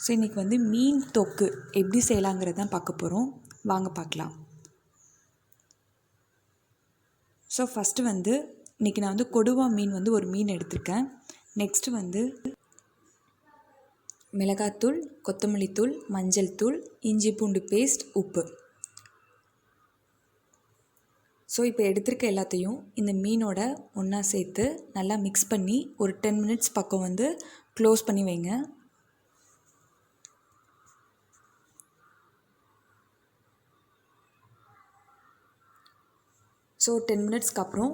So இன்றைக்கி வந்து மீன் தொக்கு எப்படி செய்யலாங்கிறது தான் பார்க்க போகிறோம். வாங்க பார்க்கலாம். ஸோ ஃபஸ்ட்டு வந்து இன்றைக்கி நான் வந்து கொடுவா மீன் வந்து ஒரு மீன் எடுத்திருக்கேன். நெக்ஸ்ட்டு வந்து மிளகாத்தூள், கொத்தமல்லி தூள், மஞ்சள் தூள், இஞ்சி பூண்டு பேஸ்ட், உப்பு. ஸோ இப்போ எடுத்திருக்க எல்லாத்தையும் இந்த மீனோட ஒன்றா சேர்த்து நல்லா மிக்ஸ் பண்ணி ஒரு 10 மினிட்ஸ் பக்கம் வந்து க்ளோஸ் பண்ணி வைங்க. ஸோ 10 மினிட்ஸ்க்கு அப்புறம்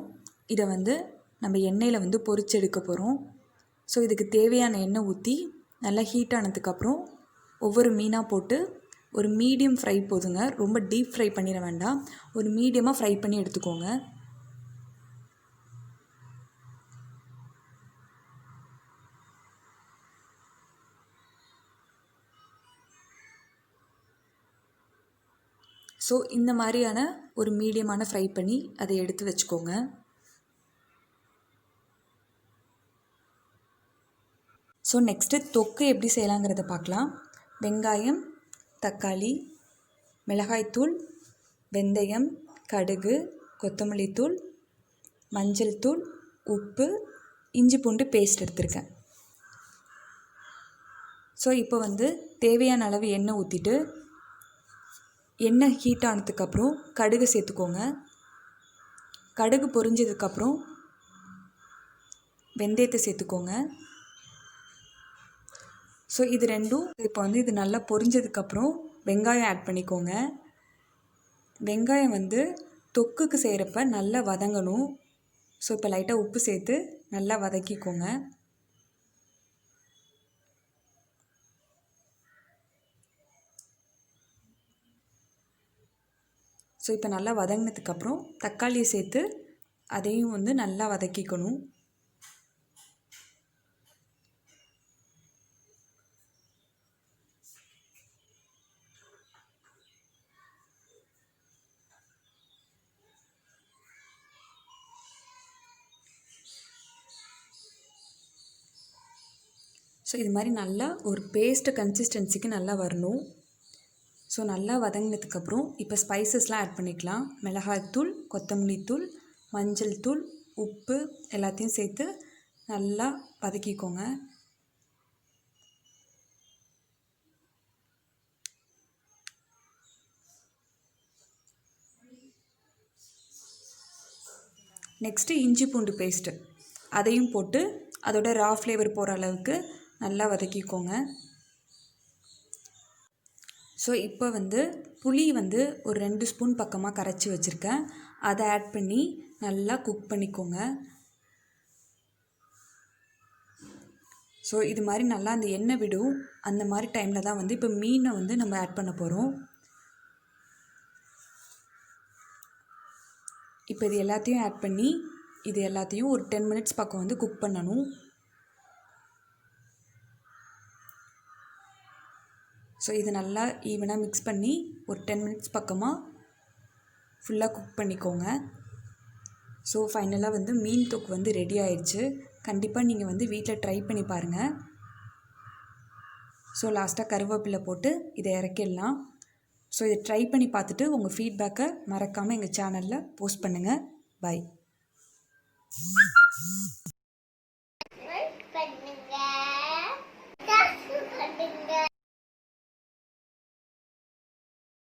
இதை வந்து நம்ம எண்ணெயில் வந்து பொரிச்சு எடுக்க போகிறோம். ஸோ இதுக்கு தேவையான எண்ணெய் ஊற்றி நல்லா ஹீட் ஆனதுக்கப்புறம் ஒவ்வொரு மீனாக போட்டு ஒரு மீடியம் ஃப்ரை போதுங்க, ரொம்ப டீப் ஃப்ரை பண்ணிட வேண்டாம், ஒரு மீடியமாக ஃப்ரை பண்ணி எடுத்துக்கோங்க. ஸோ இந்த மாதிரியான ஒரு மீடியமான ஃப்ரை பண்ணி அதை எடுத்து வச்சுக்கோங்க. ஸோ நெக்ஸ்ட்டு தொக்கு எப்படி செய்யலாங்கிறத பார்க்கலாம். வெங்காயம், தக்காளி, மிளகாய்த்தூள், வெந்தயம், கடுகு, கொத்தமல்லி தூள், மஞ்சள் தூள், உப்பு, இஞ்சி பூண்டு பேஸ்ட் எடுத்திருக்கேன். ஸோ இப்போ வந்து தேவையான அளவு எண்ணெய் ஊற்றிட்டு எண்ணெய் ஹீட் ஆனதுக்கப்புறம் கடுகு சேர்த்துக்கோங்க. கடுகு பொரிஞ்சதுக்கப்புறம் வெந்தயத்தை சேர்த்துக்கோங்க. ஸோ இது ரெண்டும் இப்போ வந்து இது நல்லா பொரிஞ்சதுக்கப்புறம் வெங்காயம் ஆட் பண்ணிக்கோங்க. வெங்காயம் வந்து தொக்குக்கு செய்கிறப்ப நல்லா வதங்கணும். ஸோ இப்போ லைட்டாக உப்பு சேர்த்து நல்லா வதக்கிக்கோங்க. ஸோ இப்போ நல்லா வதங்கினதுக்கப்புறம் தக்காளியை சேர்த்து அதையும் வந்து நல்லா வதக்கிக்கணும். ஸோ இது மாதிரி நல்லா ஒரு பேஸ்ட் கன்சிஸ்டன்சிக்கு நல்லா வரணும். ஸோ நல்லா வதங்கினதுக்கப்புறம் இப்போ ஸ்பைசஸ்லாம் ஆட் பண்ணிக்கலாம். மிளகாய்த்தூள், கொத்தமல்லி தூள், மஞ்சள் தூள், உப்பு எல்லாத்தையும் சேர்த்து நல்லா வதக்கிக்கோங்க. நெக்ஸ்ட்டு இஞ்சி பூண்டு பேஸ்ட்டு அதையும் போட்டு அதோட ரா ஃப்ளேவர் போகிற அளவுக்கு நல்லா வதக்கிக்கோங்க. ஸோ இப்போ வந்து புளி வந்து ஒரு 2 ஸ்பூன் பக்கமாக கரைச்சி வச்சுருக்கேன். அதை ஆட் பண்ணி நல்லா குக் பண்ணிக்கோங்க. ஸோ இது மாதிரி நல்லா அந்த எண்ணெய் விடும். அந்த மாதிரி டைமில் தான் வந்து இப்போ மீனை வந்து நம்ம ஆட் பண்ண போகிறோம். இப்போ இது எல்லாத்தையும் ஆட் பண்ணி இது எல்லாத்தையும் ஒரு 10 மினிட்ஸ் பக்கம் வந்து குக் பண்ணணும். ஸோ இது நல்லா ஈவனாக மிக்ஸ் பண்ணி ஒரு 10 மினிட்ஸ் பக்கமாக ஃபுல்லாக குக் பண்ணிக்கோங்க. ஸோ ஃபைனலாக வந்து மீன் தொக்கு வந்து ரெடி ஆயிடுச்சு. கண்டிப்பாக நீங்கள் வந்து வீட்டில் ட்ரை பண்ணி பாருங்கள். ஸோ லாஸ்ட்டாக கருவேப்பிலை போட்டு இதை இறக்கிடலாம். ஸோ இதை ட்ரை பண்ணி பார்த்துட்டு உங்கள் ஃபீட்பேக்கை மறக்காமல் எங்கள் சேனலில் போஸ்ட் பண்ணுங்கள். பை.